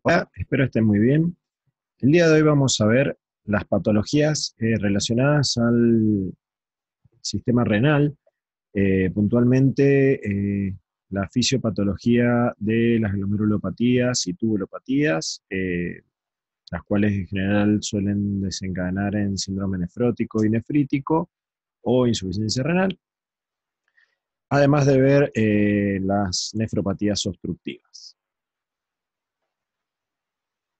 Hola, espero estén muy bien. El día de hoy vamos a ver las patologías relacionadas al sistema renal, puntualmente la fisiopatología de las glomerulopatías y tubulopatías, las cuales en general suelen desencadenar en síndrome nefrótico y nefrítico o insuficiencia renal, además de ver las nefropatías obstructivas.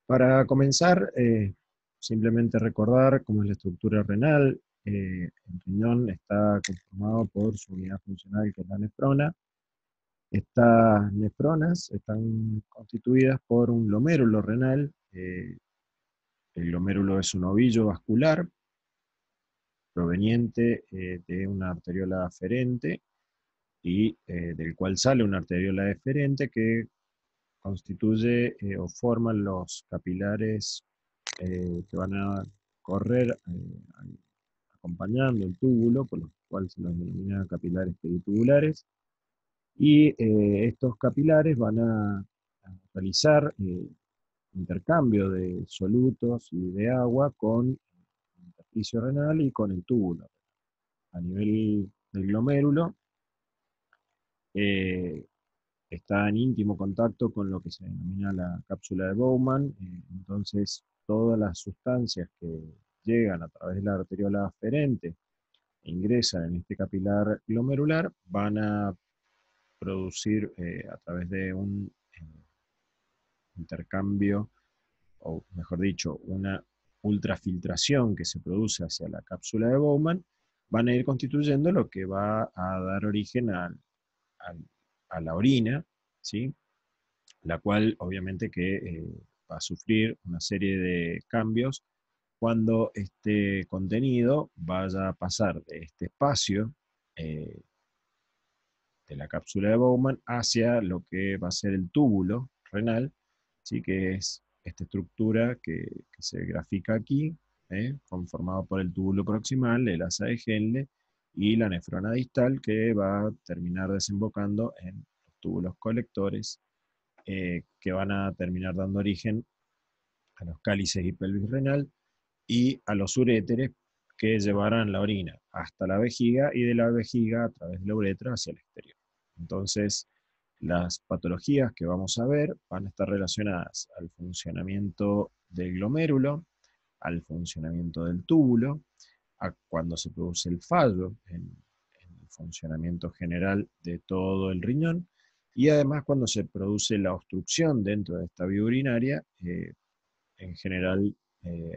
Para comenzar, simplemente recordar cómo es la estructura renal. El riñón está conformado por su unidad funcional, que es la nefrona. Estas nefronas están constituidas por un glomérulo renal. El glomérulo es un ovillo vascular proveniente de una arteriola aferente y del cual sale una arteriola deferente que constituye o forman los capilares que van a correr acompañando el túbulo, por lo cual se los denomina capilares peritubulares, y estos capilares van a realizar intercambio de solutos y de agua con el intersticio renal y con el túbulo. A nivel del glomérulo, eh, está en íntimo contacto con lo que se denomina la cápsula de Bowman, entonces todas las sustancias que llegan a través de la arteriola aferente e ingresan en este capilar glomerular van a producir a través de un intercambio, o mejor dicho, una ultrafiltración que se produce hacia la cápsula de Bowman, van a ir constituyendo lo que va a dar origen al, a la orina, ¿sí? La cual obviamente que va a sufrir una serie de cambios cuando este contenido vaya a pasar de este espacio eh, de la cápsula de Bowman hacia lo que va a ser el túbulo renal, ¿sí? Que es esta estructura que se grafica aquí, conformado por el túbulo proximal, el asa de Henle y la nefrona distal, que va a terminar desembocando en los túbulos colectores, que van a terminar dando origen a los cálices y pelvis renal y a los uréteres, que llevarán la orina hasta la vejiga y de la vejiga a través de la uretra hacia el exterior. Entonces, las patologías que vamos a ver van a estar relacionadas al funcionamiento del glomérulo, al funcionamiento del túbulo, a cuando se produce el fallo en el funcionamiento general de todo el riñón, y además cuando se produce la obstrucción dentro de esta vía urinaria, en general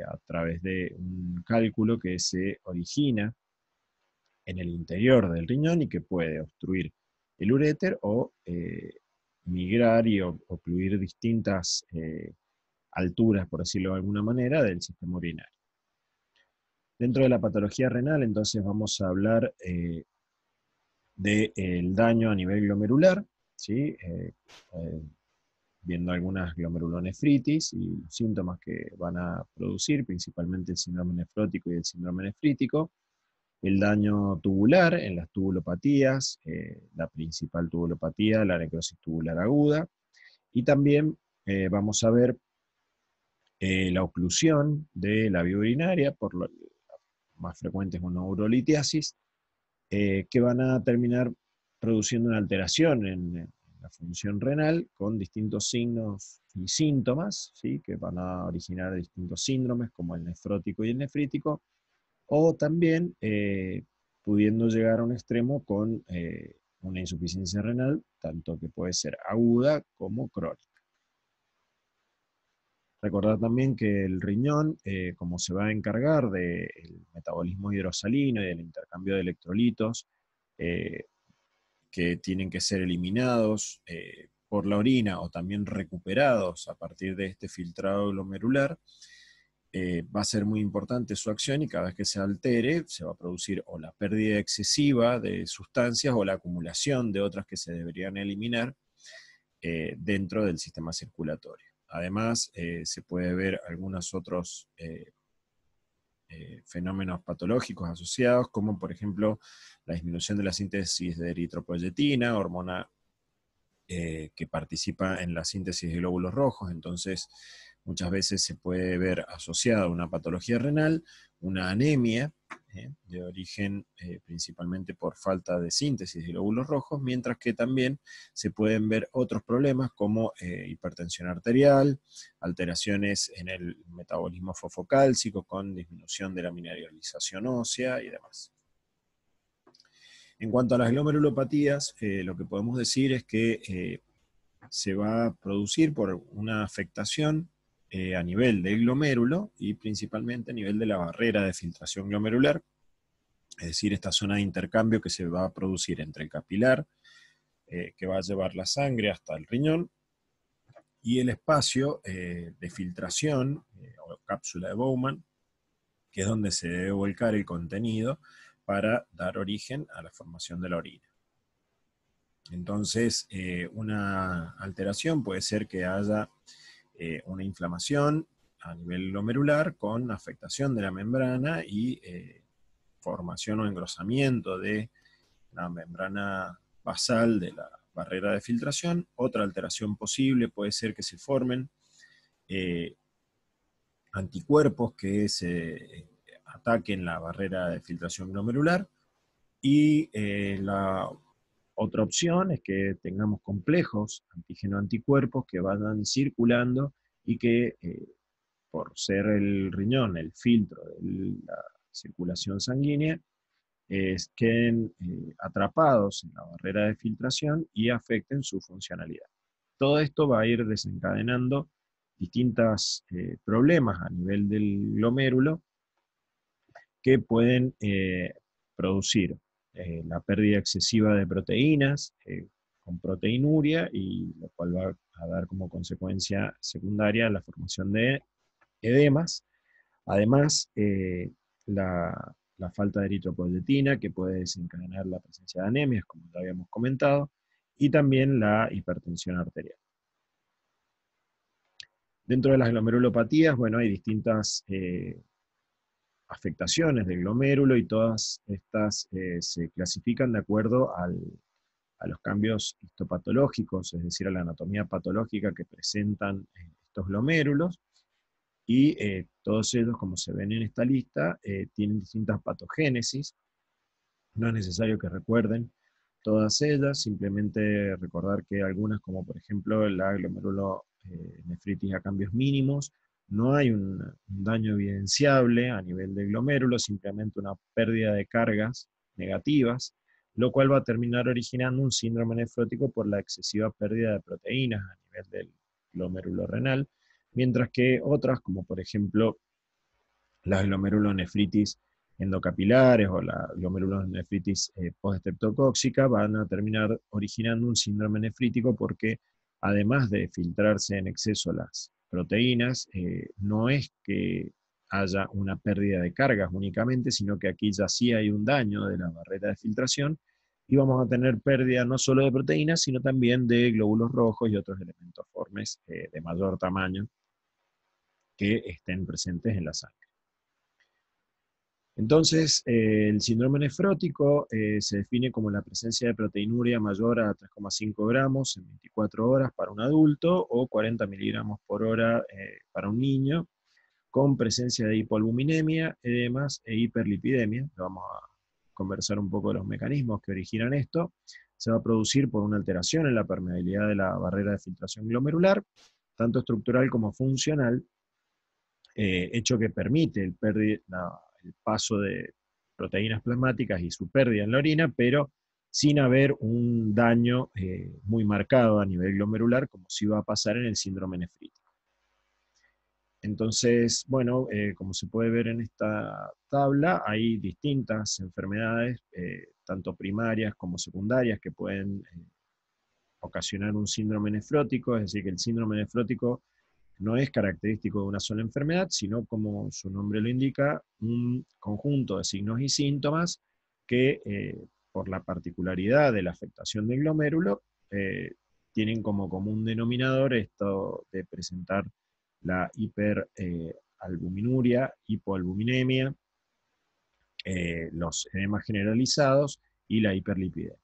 a través de un cálculo que se origina en el interior del riñón y que puede obstruir el uréter o migrar y ocluir distintas alturas, por decirlo de alguna manera, del sistema urinario. Dentro de la patología renal, entonces vamos a hablar del daño a nivel glomerular, ¿sí? Viendo algunas glomerulonefritis y los síntomas que van a producir, principalmente el síndrome nefrótico y el síndrome nefrítico, el daño tubular en las tubulopatías, la principal tubulopatía, la necrosis tubular aguda, y también vamos a ver la oclusión de la vía urinaria, por lo más frecuente es una urolitiasis, que van a terminar produciendo una alteración en la función renal con distintos signos y síntomas, ¿sí? Que van a originar distintos síndromes como el nefrótico y el nefrítico, o también pudiendo llegar a un extremo con una insuficiencia renal, tanto que puede ser aguda como crónica. Recordar también que el riñón, como se va a encargar del metabolismo hidrosalino y del intercambio de electrolitos, eh, que tienen que ser eliminados por la orina o también recuperados a partir de este filtrado glomerular, va a ser muy importante su acción y cada vez que se altere se va a producir o la pérdida excesiva de sustancias o la acumulación de otras que se deberían eliminar dentro del sistema circulatorio. Además, se puede ver algunos otros fenómenos patológicos asociados, como por ejemplo la disminución de la síntesis de eritropoyetina, hormona que participa en la síntesis de glóbulos rojos. Entonces, muchas veces se puede ver asociada a una patología renal, una anemia, de origen principalmente por falta de síntesis de glóbulos rojos, mientras que también se pueden ver otros problemas como hipertensión arterial, alteraciones en el metabolismo fosfocálcico con disminución de la mineralización ósea y demás. En cuanto a las glomerulopatías, lo que podemos decir es que se va a producir por una afectación a nivel del glomérulo y principalmente a nivel de la barrera de filtración glomerular, es decir, esta zona de intercambio que se va a producir entre el capilar, que va a llevar la sangre hasta el riñón, y el espacio de filtración, o cápsula de Bowman, que es donde se debe volcar el contenido para dar origen a la formación de la orina. Entonces, una alteración puede ser que haya una inflamación a nivel glomerular con afectación de la membrana y formación o engrosamiento de la membrana basal de la barrera de filtración. Otra alteración posible puede ser que se formen anticuerpos que se ataquen la barrera de filtración glomerular, y la otra opción es que tengamos complejos antígeno-anticuerpos que vayan circulando y que por ser el riñón el filtro de la circulación sanguínea, queden atrapados en la barrera de filtración y afecten su funcionalidad. Todo esto va a ir desencadenando distintos problemas a nivel del glomérulo que pueden producir la pérdida excesiva de proteínas, con proteinuria, y lo cual va a dar como consecuencia secundaria la formación de edemas. Además, la falta de eritropoyetina, que puede desencadenar la presencia de anemias, como ya habíamos comentado, y también la hipertensión arterial. Dentro de las glomerulopatías, bueno, hay distintas afectaciones del glomérulo, y todas estas se clasifican de acuerdo a los cambios histopatológicos, es decir, a la anatomía patológica que presentan estos glomérulos, y todos ellos, como se ven en esta lista, tienen distintas patogénesis. No es necesario que recuerden todas ellas, simplemente recordar que algunas, como por ejemplo la glomerulonefritis a cambios mínimos, no hay un daño evidenciable a nivel del glomérulo, simplemente una pérdida de cargas negativas, lo cual va a terminar originando un síndrome nefrótico por la excesiva pérdida de proteínas a nivel del glomérulo renal, mientras que otras, como por ejemplo las glomerulonefritis endocapilares o la glomerulonefritis postestreptocóxica, van a terminar originando un síndrome nefrítico porque, además de filtrarse en exceso las proteínas, no es que haya una pérdida de cargas únicamente, sino que aquí ya sí hay un daño de la barrera de filtración, y vamos a tener pérdida no solo de proteínas, sino también de glóbulos rojos y otros elementos formes de mayor tamaño que estén presentes en la sangre. Entonces, el síndrome nefrótico se define como la presencia de proteinuria mayor a 3,5 gramos en 24 horas para un adulto, o 40 miligramos por hora para un niño, con presencia de hipoalbuminemia, edemas e hiperlipidemia. Vamos a conversar un poco de los mecanismos que originan esto. Se va a producir por una alteración en la permeabilidad de la barrera de filtración glomerular, tanto estructural como funcional, hecho que permite el paso de proteínas plasmáticas y su pérdida en la orina, pero sin haber un daño muy marcado a nivel glomerular, como sí va a pasar en el síndrome nefrítico. Entonces, bueno, como se puede ver en esta tabla, hay distintas enfermedades, tanto primarias como secundarias, que pueden ocasionar un síndrome nefrótico, es decir, que el síndrome nefrótico no es característico de una sola enfermedad, sino, como su nombre lo indica, un conjunto de signos y síntomas que, por la particularidad de la afectación del glomérulo, tienen como común denominador esto de presentar la hiperalbuminuria, hipoalbuminemia, los edemas generalizados y la hiperlipidemia.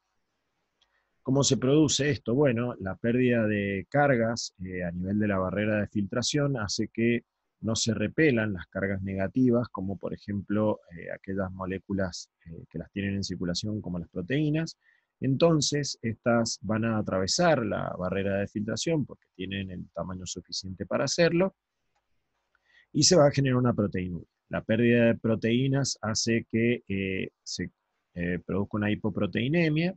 ¿Cómo se produce esto? Bueno, la pérdida de cargas a nivel de la barrera de filtración hace que no se repelan las cargas negativas, como por ejemplo aquellas moléculas que las tienen en circulación, como las proteínas. Entonces, estas van a atravesar la barrera de filtración porque tienen el tamaño suficiente para hacerlo, y se va a generar una proteinuria. La pérdida de proteínas hace que se produzca una hipoproteinemia,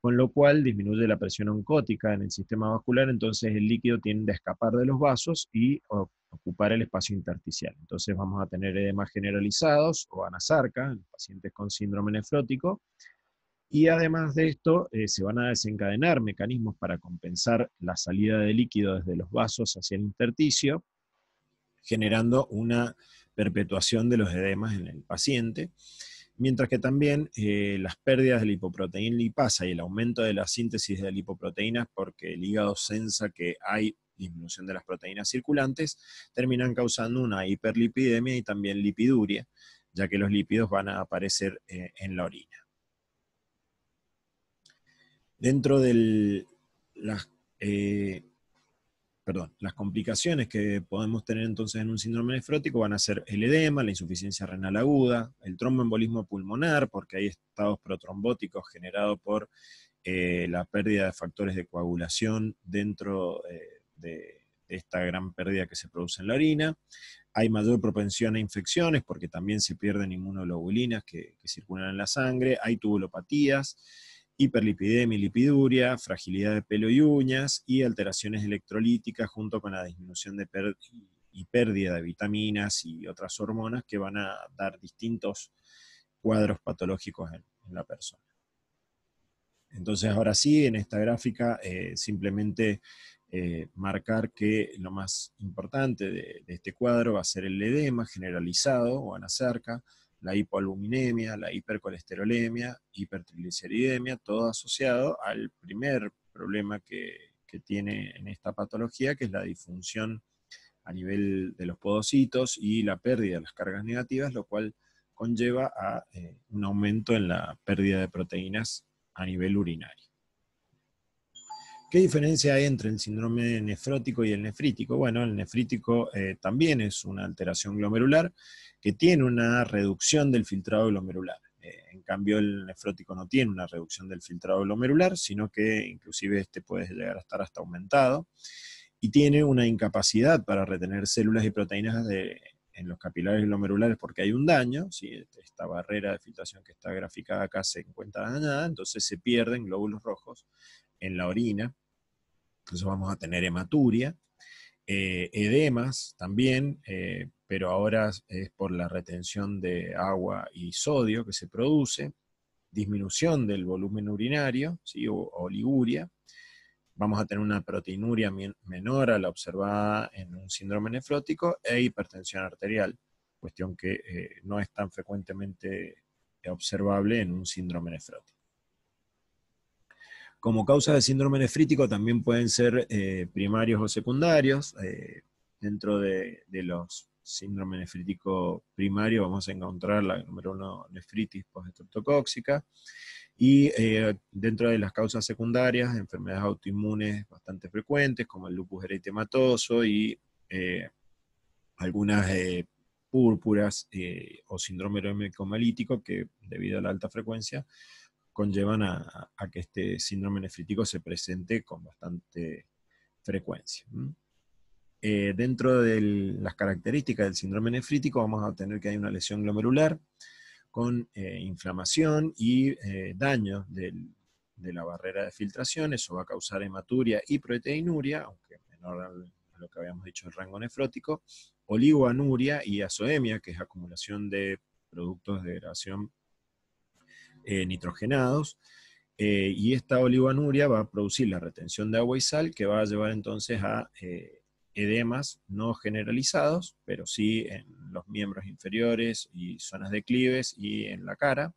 con lo cual disminuye la presión oncótica en el sistema vascular, entonces el líquido tiende a escapar de los vasos y ocupar el espacio intersticial. Entonces vamos a tener edemas generalizados o anasarca en pacientes con síndrome nefrótico, y además de esto se van a desencadenar mecanismos para compensar la salida de líquido desde los vasos hacia el intersticio, generando una perpetuación de los edemas en el paciente, mientras que también las pérdidas de lipoproteína lipasa y el aumento de la síntesis de lipoproteínas, porque el hígado sensa que hay disminución de las proteínas circulantes, terminan causando una hiperlipidemia y también lipiduria, ya que los lípidos van a aparecer en la orina. Dentro de las las complicaciones que podemos tener entonces en un síndrome nefrótico van a ser el edema, la insuficiencia renal aguda, el tromboembolismo pulmonar, porque hay estados protrombóticos generados por la pérdida de factores de coagulación dentro de esta gran pérdida que se produce en la orina. Hay mayor propensión a infecciones porque también se pierden inmunoglobulinas que circulan en la sangre, hay tubulopatías, hiperlipidemia y lipiduria, fragilidad de pelo y uñas, y alteraciones electrolíticas junto con la disminución de y pérdida de vitaminas y otras hormonas que van a dar distintos cuadros patológicos en la persona. Entonces ahora sí, en esta gráfica simplemente marcar que lo más importante de este cuadro va a ser el edema generalizado o anasarca, la hipoaluminemia, la hipercolesterolemia, hipertrigliceridemia, todo asociado al primer problema que tiene en esta patología, que es la disfunción a nivel de los podocitos y la pérdida de las cargas negativas, lo cual conlleva a un aumento en la pérdida de proteínas a nivel urinario. ¿Qué diferencia hay entre el síndrome nefrótico y el nefrítico? Bueno, el nefrítico también es una alteración glomerular que tiene una reducción del filtrado glomerular. En cambio, el nefrótico no tiene una reducción del filtrado glomerular, sino que inclusive este puede llegar a estar hasta aumentado, y tiene una incapacidad para retener células y proteínas en los capilares glomerulares porque hay un daño, ¿sí? Esta barrera de filtración que está graficada acá se encuentra dañada, entonces se pierden glóbulos rojos en la orina, entonces vamos a tener hematuria, edemas también, pero ahora es por la retención de agua y sodio que se produce, disminución del volumen urinario, ¿sí? o oliguria. Vamos a tener una proteinuria menor a la observada en un síndrome nefrótico e hipertensión arterial, cuestión que no es tan frecuentemente observable en un síndrome nefrótico. Como causa de síndrome nefrítico también pueden ser primarios o secundarios. Dentro de los síndromes nefríticos primarios vamos a encontrar la número 1, nefritis postestreptocóxica, y dentro de las causas secundarias, enfermedades autoinmunes bastante frecuentes, como el lupus eritematoso y algunas púrpuras o síndrome hemocomalítico que, debido a la alta frecuencia, conllevan a que este síndrome nefrítico se presente con bastante frecuencia. Dentro de las características del síndrome nefrítico vamos a tener que hay una lesión glomerular con inflamación y daño de la barrera de filtración. Eso va a causar hematuria y proteinuria, aunque menor a lo que habíamos dicho el rango nefrótico, oligoanuria y azoemia, que es acumulación de productos de degradación nitrogenados, y esta oligoanuria va a producir la retención de agua y sal, que va a llevar entonces a edemas no generalizados, pero sí en los miembros inferiores y zonas declives y en la cara,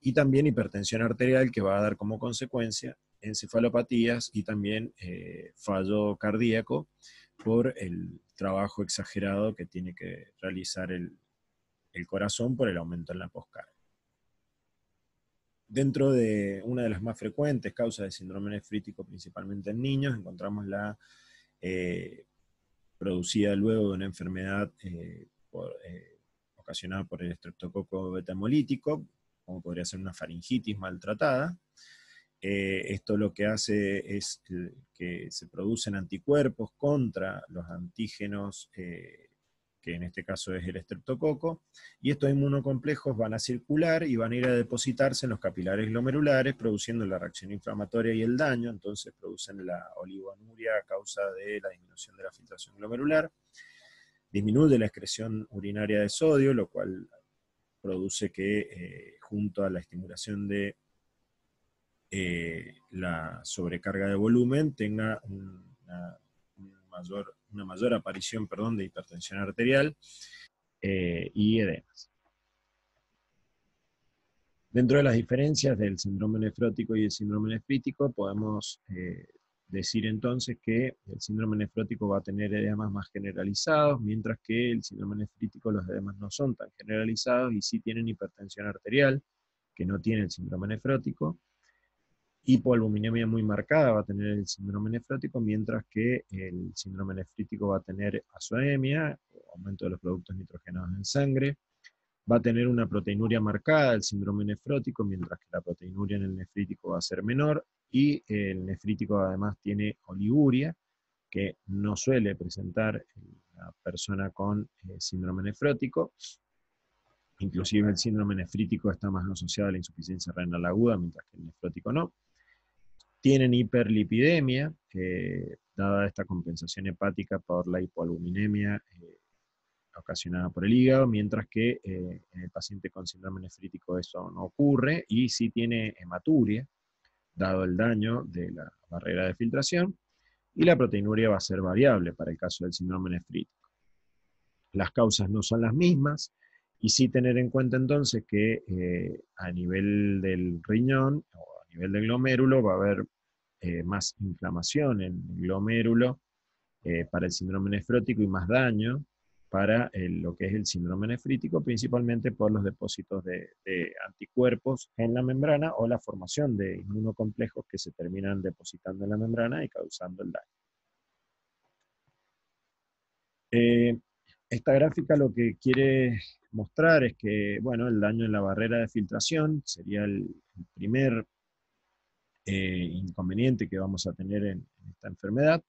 y también hipertensión arterial, que va a dar como consecuencia encefalopatías y también fallo cardíaco por el trabajo exagerado que tiene que realizar el corazón por el aumento en la poscarga. Dentro de una de las más frecuentes causas de síndrome nefrítico, principalmente en niños, encontramos la producida luego de una enfermedad ocasionada por el estreptococo beta hemolítico, como podría ser una faringitis maltratada. Esto lo que hace es que se producen anticuerpos contra los antígenos, que en este caso es el estreptococo, y estos inmunocomplejos van a circular y van a ir a depositarse en los capilares glomerulares, produciendo la reacción inflamatoria y el daño. Entonces producen la oligonuria a causa de la disminución de la filtración glomerular, disminuye la excreción urinaria de sodio, lo cual produce que junto a la estimulación de la sobrecarga de volumen tenga una mayor aparición, de hipertensión arterial y edemas. Dentro de las diferencias del síndrome nefrótico y el síndrome nefrítico, podemos decir entonces que el síndrome nefrótico va a tener edemas más generalizados, mientras que el síndrome nefrítico los edemas no son tan generalizados y sí tienen hipertensión arterial, que no tiene el síndrome nefrótico. Hipoalbuminemia muy marcada va a tener el síndrome nefrótico, mientras que el síndrome nefrítico va a tener azoemia, aumento de los productos nitrogenados en sangre, va a tener una proteinuria marcada el síndrome nefrótico, mientras que la proteinuria en el nefrítico va a ser menor, y el nefrítico además tiene oliguria, que no suele presentar la persona con síndrome nefrótico. Inclusive el síndrome nefrítico está más asociado a la insuficiencia renal aguda, mientras que el nefrótico no. Tienen hiperlipidemia, dada esta compensación hepática por la hipoalbuminemia ocasionada por el hígado, mientras que en el paciente con síndrome nefrítico eso no ocurre, y sí tiene hematuria, dado el daño de la barrera de filtración, y la proteinuria va a ser variable para el caso del síndrome nefrítico. Las causas no son las mismas, y sí tener en cuenta entonces que a nivel del riñón o a nivel del glomérulo va a haber más inflamación en el glomérulo para el síndrome nefrótico y más daño para lo que es el síndrome nefrítico, principalmente por los depósitos de anticuerpos en la membrana o la formación de inmunocomplejos que se terminan depositando en la membrana y causando el daño. Esta gráfica lo que quiere mostrar es que, bueno, el daño en la barrera de filtración sería el primer inconveniente que vamos a tener en esta enfermedad.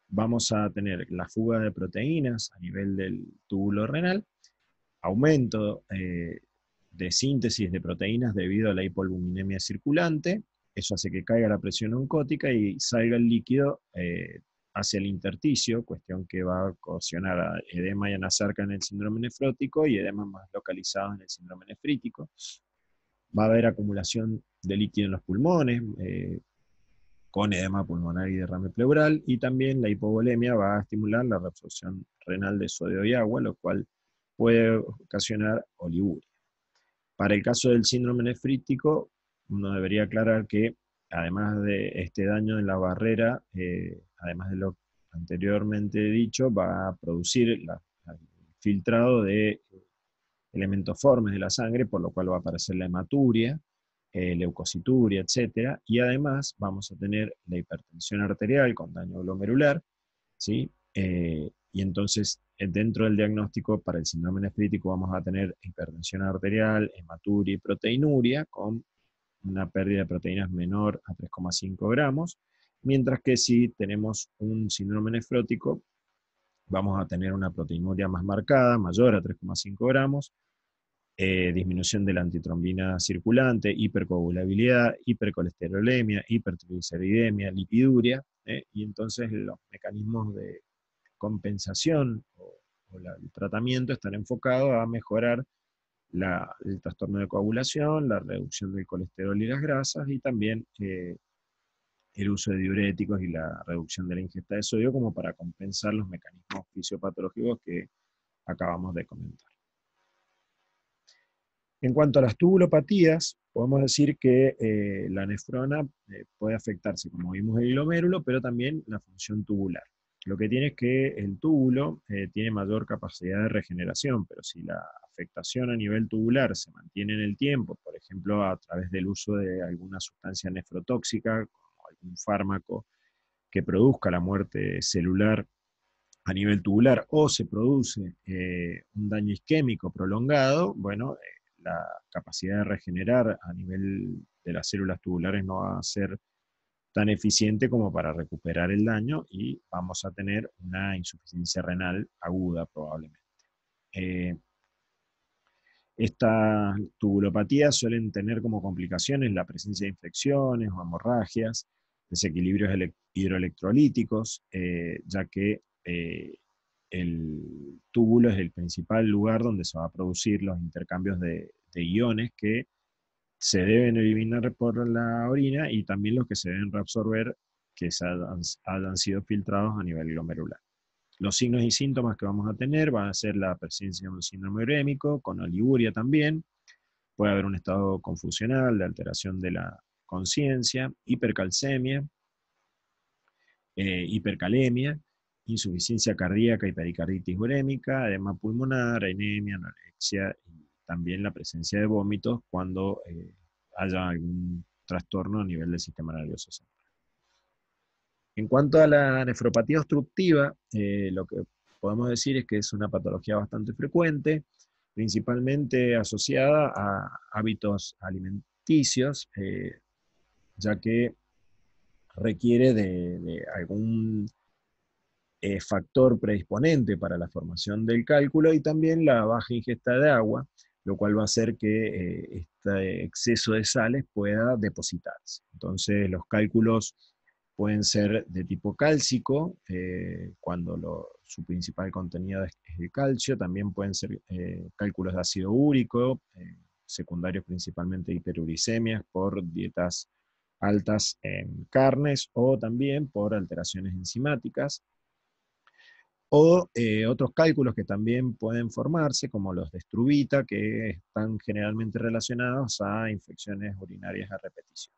Vamos a tener la fuga de proteínas a nivel del túbulo renal, aumento de síntesis de proteínas debido a la hipoalbuminemia circulante. Eso hace que caiga la presión oncótica y salga el líquido hacia el intersticio, cuestión que va a ocasionar a edema y anasarca en el síndrome nefrótico y edema más localizados en el síndrome nefrítico. Va a haber acumulación de líquido en los pulmones, con edema pulmonar y derrame pleural, y también la hipovolemia va a estimular la reabsorción renal de sodio y agua, lo cual puede ocasionar oliguria. Para el caso del síndrome nefrítico, uno debería aclarar que, además de este daño en la barrera, además de lo anteriormente dicho, va a producir el filtrado de elementos formes de la sangre, por lo cual va a aparecer la hematuria, leucocituria, etc. Y además vamos a tener la hipertensión arterial con daño glomerular, ¿sí? Y entonces, dentro del diagnóstico para el síndrome nefrítico vamos a tener hipertensión arterial, hematuria y proteinuria, con una pérdida de proteínas menor a 3,5 gramos, mientras que si tenemos un síndrome nefrótico, vamos a tener una proteinuria más marcada, mayor a 3,5 gramos, disminución de la antitrombina circulante, hipercoagulabilidad, hipercolesterolemia, hipertrigliceridemia, lipiduria, y entonces los mecanismos de compensación el tratamiento están enfocados a mejorar el trastorno de coagulación, la reducción del colesterol y las grasas, y también el uso de diuréticos y la reducción de la ingesta de sodio como para compensar los mecanismos fisiopatológicos que acabamos de comentar. En cuanto a las tubulopatías, podemos decir que la nefrona puede afectarse, como vimos, el glomérulo, pero también la función tubular. Lo que tiene es que el túbulo tiene mayor capacidad de regeneración, pero si la afectación a nivel tubular se mantiene en el tiempo, por ejemplo, a través del uso de alguna sustancia nefrotóxica, como algún fármaco que produzca la muerte celular a nivel tubular, o se produce un daño isquémico prolongado, bueno, la capacidad de regenerar a nivel de las células tubulares no va a ser tan eficiente como para recuperar el daño y vamos a tener una insuficiencia renal aguda probablemente. Estas tubulopatías suelen tener como complicaciones la presencia de infecciones o hemorragias, desequilibrios hidroelectrolíticos, ya que el túbulo es el principal lugar donde se va a producir los intercambios de iones que se deben eliminar por la orina y también los que se deben reabsorber que hayan sido filtrados a nivel glomerular. Los signos y síntomas que vamos a tener van a ser la presencia de un síndrome urémico, con oliguria también, puede haber un estado confusional, de alteración de la conciencia, hipercalcemia, hipercalemia, insuficiencia cardíaca y pericarditis urémica, edema pulmonar, anemia, anorexia y también la presencia de vómitos cuando haya algún trastorno a nivel del sistema nervioso central. En cuanto a la nefropatía obstructiva, lo que podemos decir es que es una patología bastante frecuente, principalmente asociada a hábitos alimenticios, ya que requiere de algún factor predisponente para la formación del cálculo y también la baja ingesta de agua, lo cual va a hacer que este exceso de sales pueda depositarse. Entonces los cálculos pueden ser de tipo cálcico, cuando su principal contenido es el calcio, también pueden ser cálculos de ácido úrico, secundarios principalmente hiperuricemias por dietas altas en carnes o también por alteraciones enzimáticas, o otros cálculos que también pueden formarse, como los de Struvita, que están generalmente relacionados a infecciones urinarias a repetición.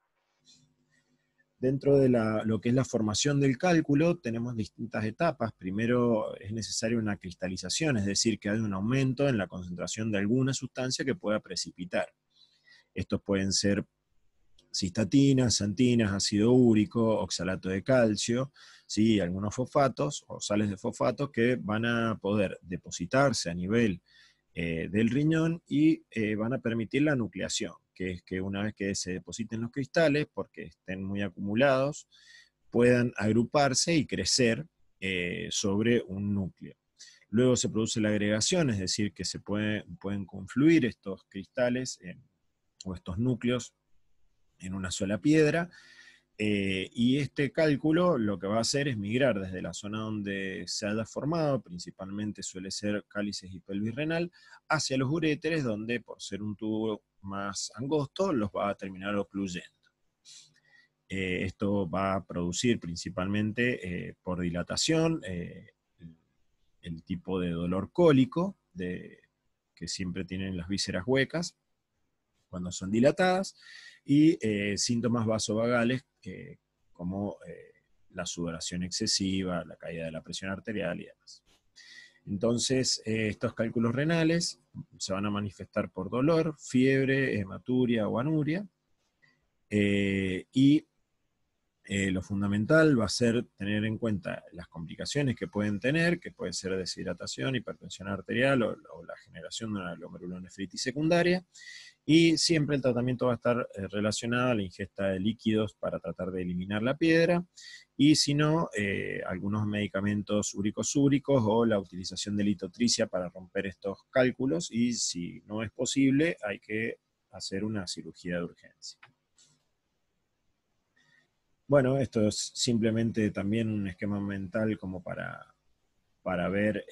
Dentro de lo que es la formación del cálculo, tenemos distintas etapas. Primero es necesaria una cristalización, es decir, que hay un aumento en la concentración de alguna sustancia que pueda precipitar. Estos pueden ser cistatinas, xantinas, ácido úrico, oxalato de calcio, ¿sí? Algunos fosfatos o sales de fosfato que van a poder depositarse a nivel del riñón y van a permitir la nucleación, que es que una vez que se depositen los cristales, porque estén muy acumulados, puedan agruparse y crecer sobre un núcleo. Luego se produce la agregación, es decir, que se pueden confluir estos cristales o estos núcleos en una sola piedra, y este cálculo lo que va a hacer es migrar desde la zona donde se haya formado, principalmente suele ser cálices y pelvis renal, hacia los uréteres, donde por ser un tubo más angosto los va a terminar ocluyendo. Esto va a producir principalmente por dilatación el tipo de dolor cólico que siempre tienen las vísceras huecas cuando son dilatadas, y síntomas vasovagales como la sudoración excesiva, la caída de la presión arterial y demás. Entonces, estos cálculos renales se van a manifestar por dolor, fiebre, hematuria o anuria, y lo fundamental va a ser tener en cuenta las complicaciones que pueden tener, que puede ser deshidratación, hipertensión arterial o la generación de una glomerulonefritis secundaria, y siempre el tratamiento va a estar relacionado a la ingesta de líquidos para tratar de eliminar la piedra, y si no, algunos medicamentos úricos o la utilización de litotricia para romper estos cálculos, y si no es posible, hay que hacer una cirugía de urgencia. Bueno, esto es simplemente también un esquema mental como para ver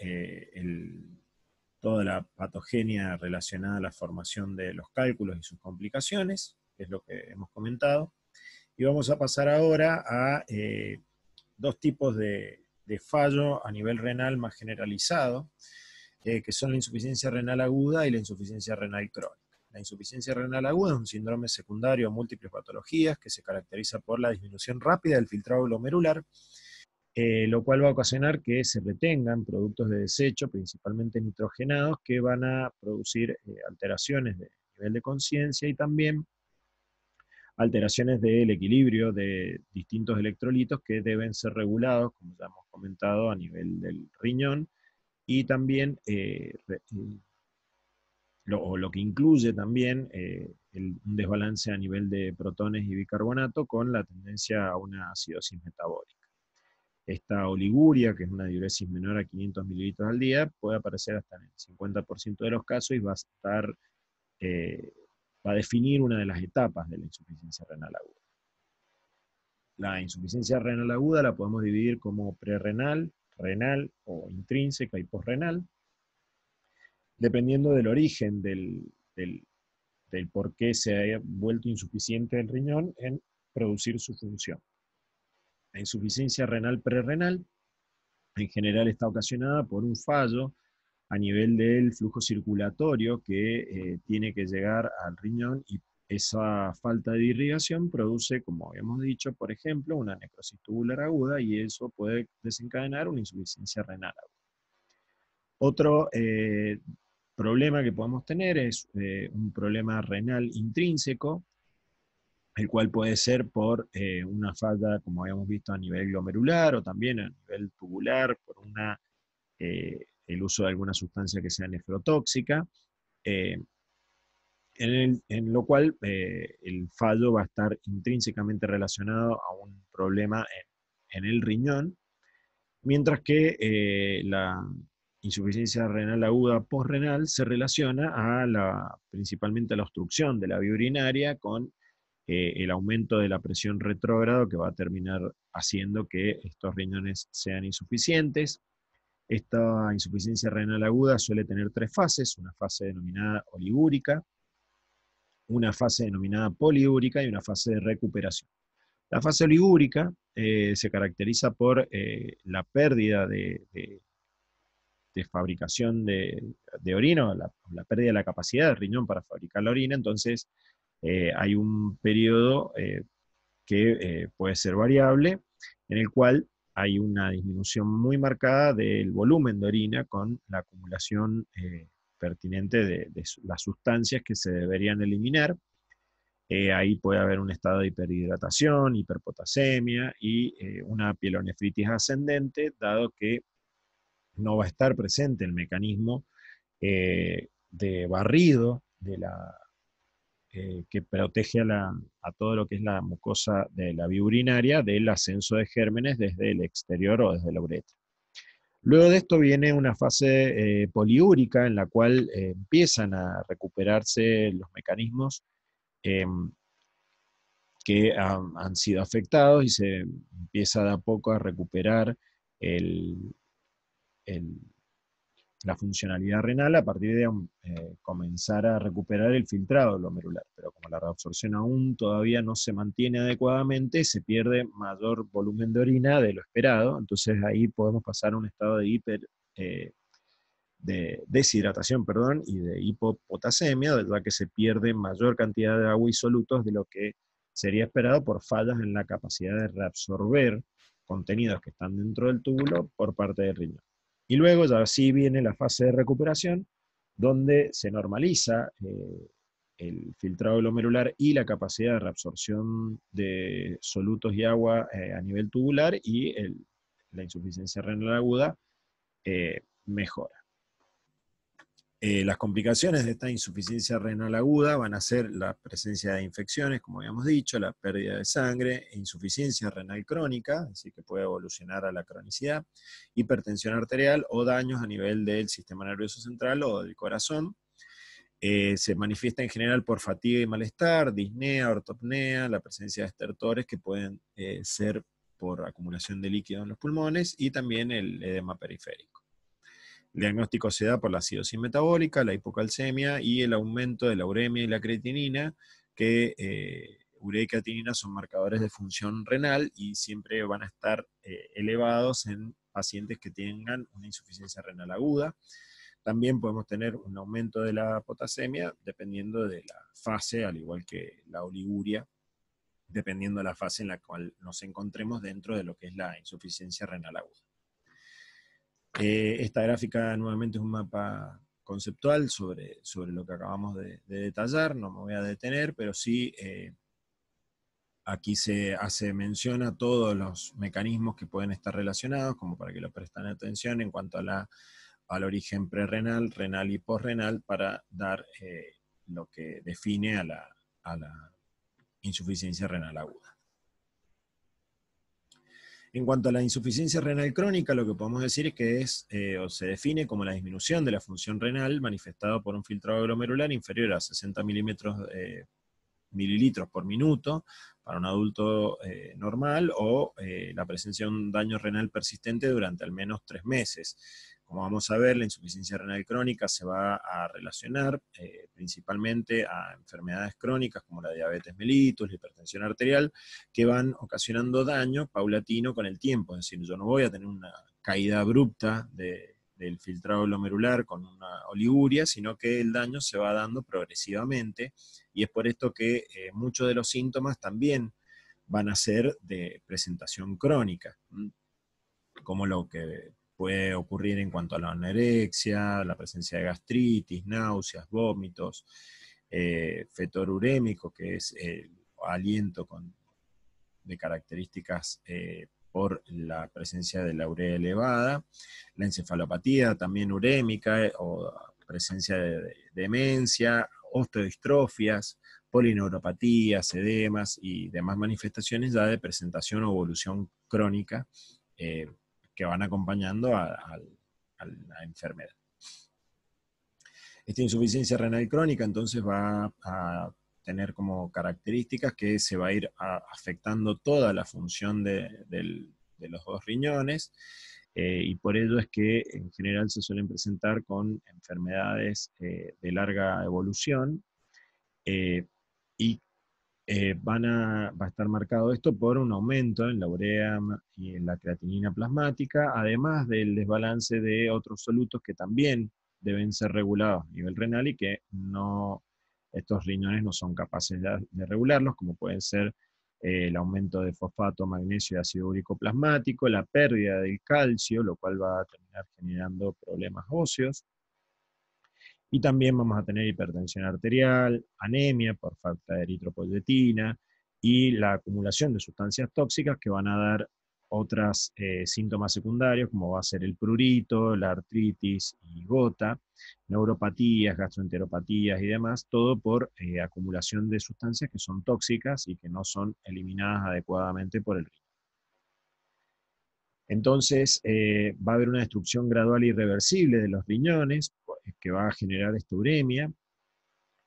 toda la patogenia relacionada a la formación de los cálculos y sus complicaciones, que es lo que hemos comentado. Y vamos a pasar ahora a dos tipos de fallo a nivel renal más generalizado, que son la insuficiencia renal aguda y la insuficiencia renal crónica. La insuficiencia renal aguda es un síndrome secundario a múltiples patologías que se caracteriza por la disminución rápida del filtrado glomerular, lo cual va a ocasionar que se retengan productos de desecho, principalmente nitrogenados, que van a producir alteraciones de nivel de conciencia y también alteraciones del equilibrio de distintos electrolitos que deben ser regulados, como ya hemos comentado, a nivel del riñón, y también lo que incluye también un desbalance a nivel de protones y bicarbonato con la tendencia a una acidosis metabólica. Esta oliguria, que es una diuresis menor a 500 mililitros al día, puede aparecer hasta en el 50% de los casos y eh, va a definir una de las etapas de la insuficiencia renal aguda. La insuficiencia renal aguda la podemos dividir como prerrenal, renal o intrínseca y posrenal, dependiendo del origen del por qué se haya vuelto insuficiente el riñón en producir su función. La insuficiencia renal prerrenal en general está ocasionada por un fallo a nivel del flujo circulatorio que tiene que llegar al riñón, y esa falta de irrigación produce, como habíamos dicho, por ejemplo, una necrosis tubular aguda, y eso puede desencadenar una insuficiencia renal aguda. Otro problema que podemos tener es un problema renal intrínseco, el cual puede ser por una falla, como habíamos visto, a nivel glomerular o también a nivel tubular, por el uso de alguna sustancia que sea nefrotóxica, eh, en lo cual el fallo va a estar intrínsecamente relacionado a un problema en el riñón, mientras que la insuficiencia renal aguda postrenal se relaciona principalmente a la obstrucción de la vía urinaria con el aumento de la presión retrógrado, que va a terminar haciendo que estos riñones sean insuficientes. Esta insuficiencia renal aguda suele tener tres fases: una fase denominada oligúrica, una fase denominada poliúrica y una fase de recuperación. La fase oligúrica se caracteriza por la pérdida de fabricación de orina, la pérdida de la capacidad del riñón para fabricar la orina. Entonces hay un periodo que puede ser variable, en el cual hay una disminución muy marcada del volumen de orina con la acumulación pertinente de las sustancias que se deberían eliminar. Ahí puede haber un estado de hiperhidratación, hiperpotasemia y una pielonefritis ascendente, dado que no va a estar presente el mecanismo de barrido que protege a todo lo que es la mucosa de la vía urinaria del ascenso de gérmenes desde el exterior o desde la uretra. Luego de esto viene una fase poliúrica, en la cual empiezan a recuperarse los mecanismos que han sido afectados, y se empieza de a poco a recuperar el, el, la funcionalidad renal a partir de comenzar a recuperar el filtrado glomerular. Pero como la reabsorción aún todavía no se mantiene adecuadamente, se pierde mayor volumen de orina de lo esperado. Entonces ahí podemos pasar a un estado de deshidratación, perdón, y de hipopotasemia, ya que se pierde mayor cantidad de agua y solutos de lo que sería esperado por fallas en la capacidad de reabsorber contenidos que están dentro del túbulo por parte del riñón. Y luego ya sí viene la fase de recuperación, donde se normaliza el filtrado glomerular y la capacidad de reabsorción de solutos y agua a nivel tubular, y la insuficiencia renal aguda mejora. Las complicaciones de esta insuficiencia renal aguda van a ser la presencia de infecciones, como habíamos dicho, la pérdida de sangre, insuficiencia renal crónica, así que puede evolucionar a la cronicidad, hipertensión arterial o daños a nivel del sistema nervioso central o del corazón. Se manifiesta en general por fatiga y malestar, disnea, ortopnea, la presencia de estertores que pueden ser por acumulación de líquido en los pulmones, y también el edema periférico. El diagnóstico se da por la acidosis metabólica, la hipocalcemia y el aumento de la uremia y la creatinina, que urea y creatinina son marcadores de función renal y siempre van a estar elevados en pacientes que tengan una insuficiencia renal aguda. También podemos tener un aumento de la potasemia dependiendo de la fase, al igual que la oliguria dependiendo de la fase en la cual nos encontremos dentro de lo que es la insuficiencia renal aguda. Esta gráfica nuevamente es un mapa conceptual sobre lo que acabamos de detallar, no me voy a detener, pero sí aquí se hace mención a todos los mecanismos que pueden estar relacionados, como para que lo presten atención en cuanto al origen prerrenal, renal y posrenal, para dar lo que define a la insuficiencia renal aguda. En cuanto a la insuficiencia renal crónica, lo que podemos decir es que o se define como la disminución de la función renal manifestada por un filtrado glomerular inferior a 60 mililitros por minuto para un adulto normal, o la presencia de un daño renal persistente durante al menos 3 meses. Como vamos a ver, la insuficiencia renal crónica se va a relacionar principalmente a enfermedades crónicas como la diabetes mellitus, la hipertensión arterial, que van ocasionando daño paulatino con el tiempo. Es decir, yo no voy a tener una caída abrupta del filtrado glomerular con una oliguria, sino que el daño se va dando progresivamente, y es por esto que muchos de los síntomas también van a ser de presentación crónica, como lo que puede ocurrir en cuanto a la anorexia, la presencia de gastritis, náuseas, vómitos, fetor urémico, que es aliento de características por la presencia de la urea elevada, la encefalopatía también urémica, o presencia de demencia, osteodistrofias, polineuropatías, edemas y demás manifestaciones ya de presentación o evolución crónica que van acompañando a la enfermedad. Esta insuficiencia renal crónica entonces va a tener como características que se va a ir afectando toda la función de los dos riñones, y por ello es que en general se suelen presentar con enfermedades de larga evolución, y va a estar marcado esto por un aumento en la urea y en la creatinina plasmática, además del desbalance de otros solutos que también deben ser regulados a nivel renal y que estos riñones no son capaces de regularlos, como pueden ser el aumento de fosfato, magnesio y ácido úrico plasmático, la pérdida del calcio, lo cual va a terminar generando problemas óseos. Y también vamos a tener hipertensión arterial, anemia por falta de eritropoyetina, y la acumulación de sustancias tóxicas que van a dar otros síntomas secundarios, como va a ser el prurito, la artritis y gota, neuropatías, gastroenteropatías y demás, todo por acumulación de sustancias que son tóxicas y que no son eliminadas adecuadamente por el riñón. Entonces, va a haber una destrucción gradual e irreversible de los riñones, que va a generar esta uremia.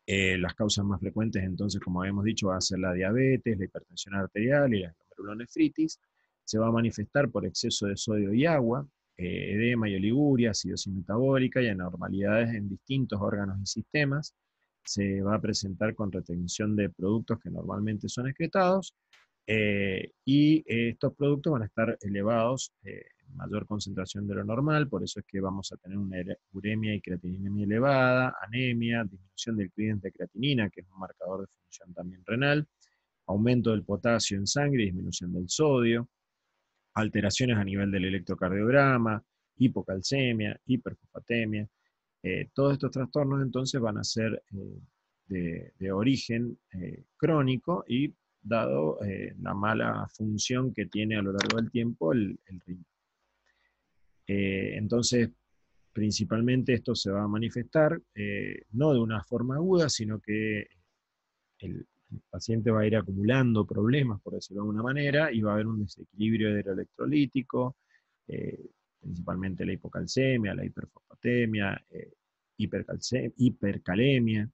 Las causas más frecuentes, entonces, como habíamos dicho, va a ser la diabetes, la hipertensión arterial y la glomerulonefritis. Se va a manifestar por exceso de sodio y agua, edema y oliguria, acidosis metabólica y anormalidades en distintos órganos y sistemas. Se va a presentar con retención de productos que normalmente son excretados, y estos productos van a estar elevados en mayor concentración de lo normal, por eso es que vamos a tener una uremia y creatininemia elevada, anemia, disminución del clearance de creatinina, que es un marcador de función también renal, aumento del potasio en sangre y disminución del sodio, alteraciones a nivel del electrocardiograma, hipocalcemia, hiperfosfatemia. Todos estos trastornos entonces van a ser de origen crónico, y dado la mala función que tiene a lo largo del tiempo el riñón. Entonces, principalmente esto se va a manifestar no de una forma aguda, sino que el paciente va a ir acumulando problemas, por decirlo de alguna manera, y va a haber un desequilibrio hidroelectrolítico, principalmente la hipocalcemia, la hiperfosfatemia, hipercalemia,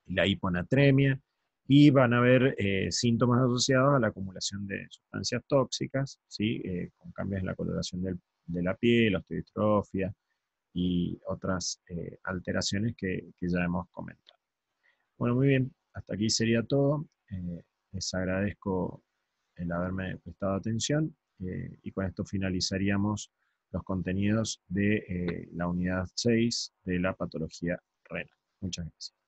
la hiponatremia, y van a haber síntomas asociados a la acumulación de sustancias tóxicas, ¿sí? Con cambios en la coloración de la piel, osteodistrofia y otras alteraciones que ya hemos comentado. Bueno, muy bien, hasta aquí sería todo. Les agradezco el haberme prestado atención, y con esto finalizaríamos los contenidos de la unidad 6 de la patología renal. Muchas gracias.